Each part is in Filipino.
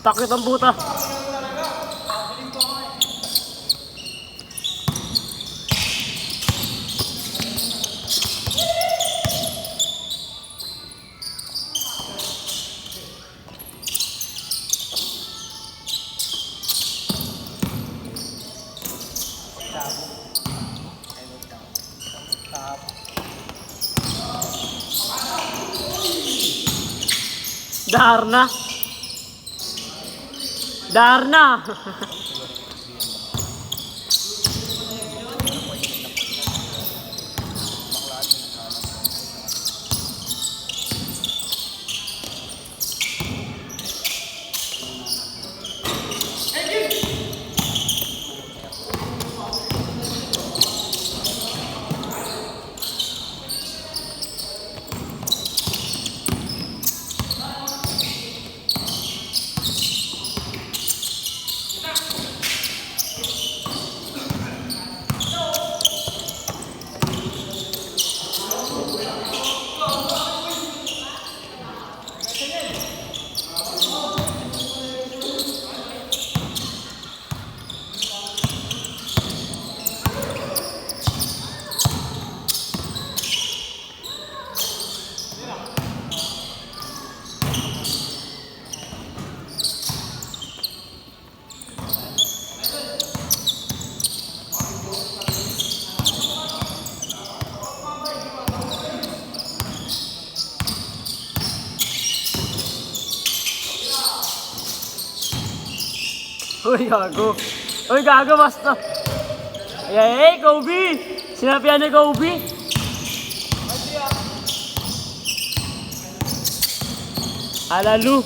Takit ang buta. Darna. Darna. Uy, gago. Uy, gago, basta. Hey, Kobe! Sinabihan ni Kobe. Alalu.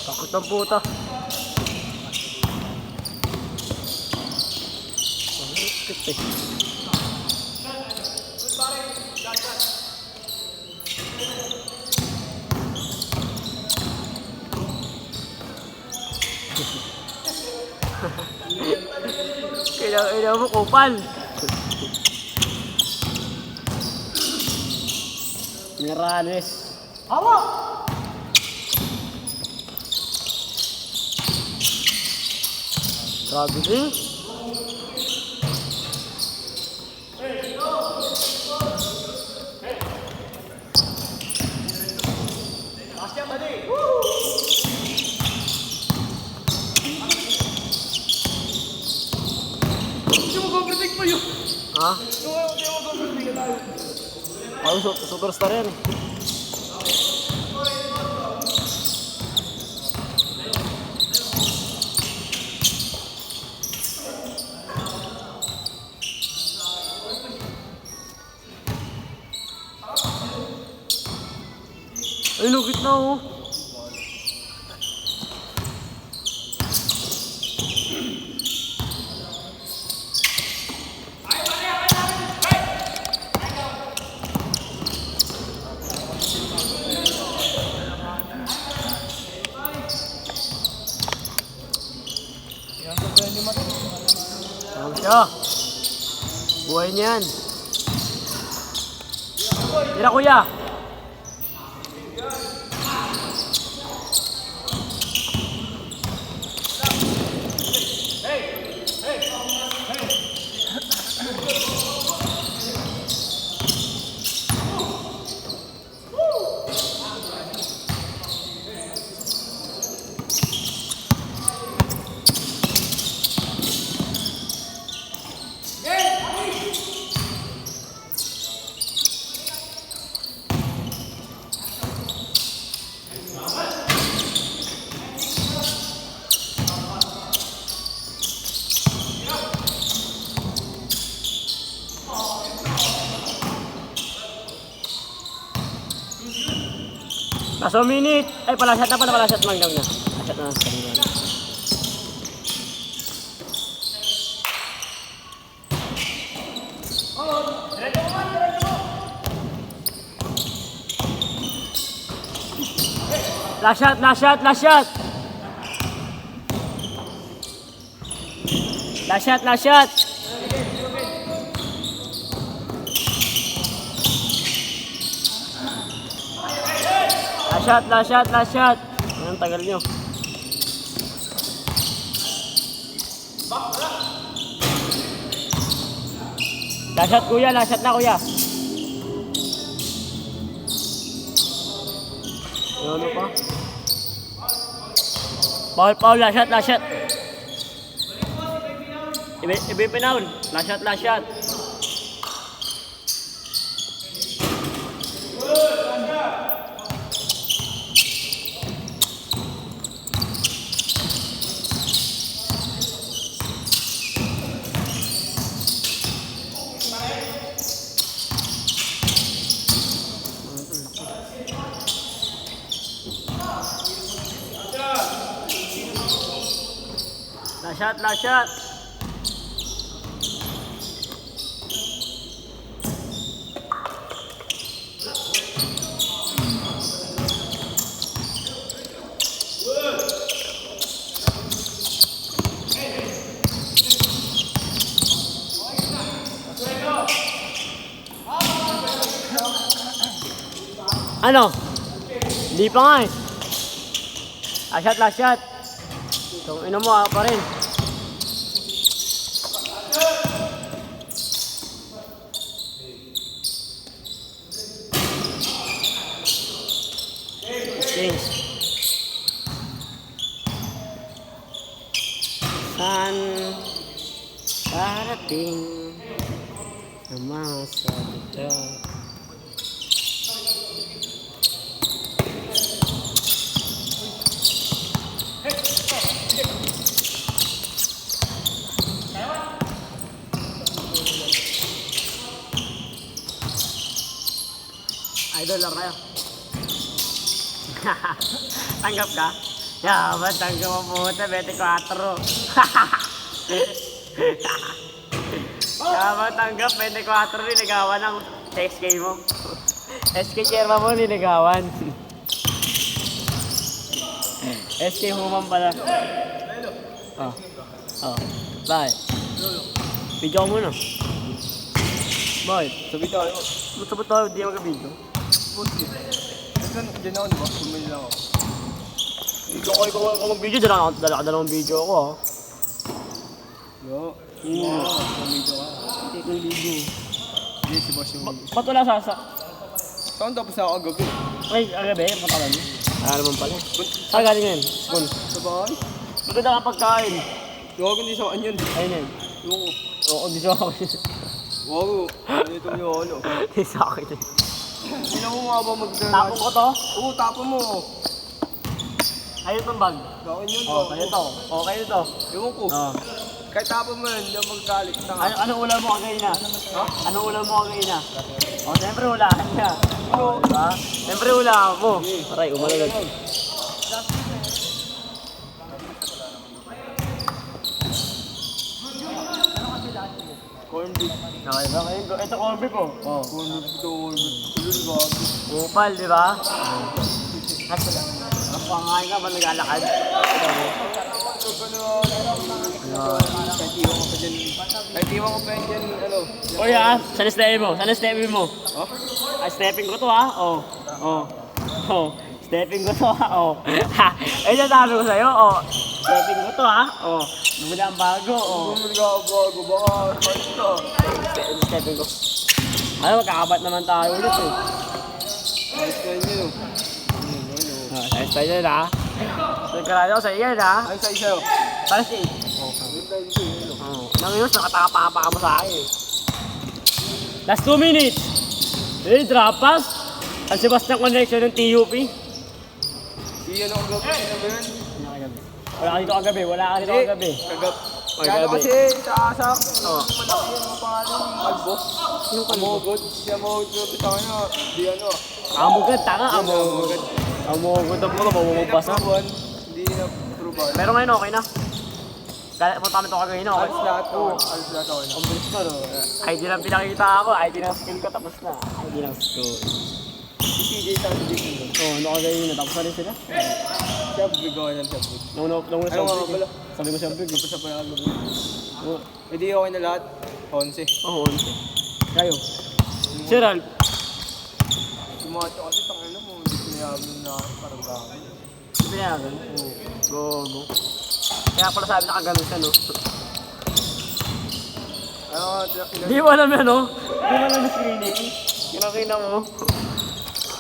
Takot ang puta. Kailangan mo kupal. Miranes. Awa! Grabe din. Ha? Ako superstar yan eh. Ay, lugit na oh. Tawag siya. Buhay niyan. Tira kuya. Last minute. Ay, palasat na pala, palasat man lang na. Palasat na sa kanila. Last shot, last shot, last shot. Last shot, last shot. Last shot, last shot, last shot. Ang tagal nyo. Last shot kuya, last shot na kuya. Ano pa? Paul, last shot, last shot. Ibe pinaul. Last shot, last shot. Last shot, last shot. Ano? Hindi pa nga eh. Last shot, last shot. Itong ino mo pa rin. Okay. Saan parating ang mga salita? Idol lang kayo. Tanggap ka? Yaman, tanggap mo puta, 24. Yaman, tanggap, 24 niligawan ng SK mo. SK Cherma mo niligawan. SK Human pala. Oh. Oh. Bye. Video mo na. Bye. Sabi tayo. Sabot tayo, di mag-video. Puti. Diyan ako, di ba? Bumili lang ako. Video ko, ikaw mag-video. Dalawang video ako ah. Yo. Bumili ka. Hindi ko yung video. Hindi, si boss yung video. Ba't wala sasak? Taon tapos na ako agabi. Ay, agabi, matalan mo. Naman pala. Saan galing yan? School. Sa bahay? Maganda kang pagkain. Huwag hindi sa kanya yun. Ayun yan. Yung Oo, di siya ako. Huwag. Ito yung ano. Di sa akin. Hindi na mo nga ba mag-dance? Tapon ko to? Oo, tapon mo. Ayun tong bag. Gawin yun. Oo, kayo to. Oo, kayo to. Ewan ko. Oo. Kahit tapon mo yun, hindi ako magagalit. Ano ulam mo kagayna? Ha? Ano ulam mo kagayna? O, siyempre ulaan niya. Oo, diba? Siyempre ulaan mo. Aray, umalagad. Corn beef. Okay ba? Ito corn beef ko. Oo. Corn beef ito, corn beef. Tulun ba? Upal, di ba? Ang pangain ka ba naglalakad? Kahit iwan ko pa yun dyan, ano. Uy ah, saan stepping mo? Saan stepping mo? Ha? Ay, stepping ko to ha? Oo. Oo. Oo. Stepping ko to ha? Oo. Ha! Ay, natalo ko sa'yo? Oo. Stepping ko to ha? Oo. Bumili ang bago? Oo. Bumili ka bago, baka kahit ito. Stepping ko. Ay, magkakabat naman tayo ulit eh. Ayos ka yun yun. Ayos tayo yun ha? Nagkarado ko sa iyan ha? Ayos sa isa. Para si Nangyayon, nakatapapa ka mo sa akin eh. Last 2 minutes. Eh, drop pass. Ang Sebastian connection ng TUP. Si ano ang gabi naman? Wala ka dito kagabi, wala ka dito kagabi. Kagab. Ay, Kaya gabi. kasi sa asak, Oo. malaki yung mga pangalan ng albo. Yung Amogod. Si Amogod na bitaw niya. Di ano. Amugad, tanga, amugad. Amugad ang mga mabubasa. Naproban. Hindi na proban. Pero ngayon okay na. Kaya punta kami ito kagabi na, okay? Alis lahat ako. Alis lahat ako. Ang bilis ko, no? ID lang pinakita ako, ID ng skill ko, tapos na. ID ng skill. Si CJ sa hindi ko. Oo, ano kagabi na, tapos na rin sila. Siya, bigawan ng siya. Nung Ano nga sa pala? sabi ko siya, big. Tapos sa pala ako. Oo, Hindi okay na lahat. 11. oo. Kayo. Si Ralph. Tumato kasi tangin mo. Hindi sinayaman na parang gagawin. Pinayagan. Go. Kaya pala sabi nakaganon siya, no? Ano nga, Di mo alam yan, no? Di mo alam yung screening. Kinakita mo.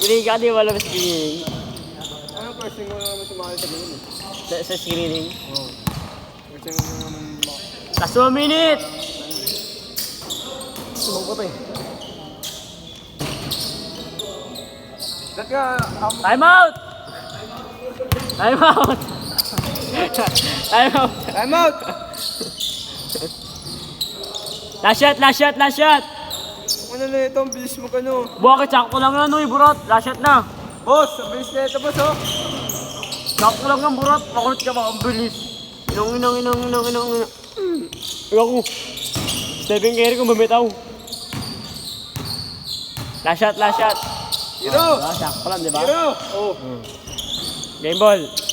Hindi ka, di mo alam yung screening. ano first thing mo naman sumali sa ganun eh? Sa screening. Oo. First thing mo naman Last 1 minute! Sumang ko to eh. That nga, Time out! Time out! Time out! time out! Last shot! Ano na ito, ang bilis mo ka no. Bakit? Sakto lang yan, uy, burot. Last shot na. Boss, ang bilis na ito boss oh. Sakto lang yan, burot. Makulit ka ba? Ang bilis. Inong. Ako. Stephen Curry kung bumitaw. Last shot. Hero! Sakto lang, di ba? Hero! Oh. Game ball.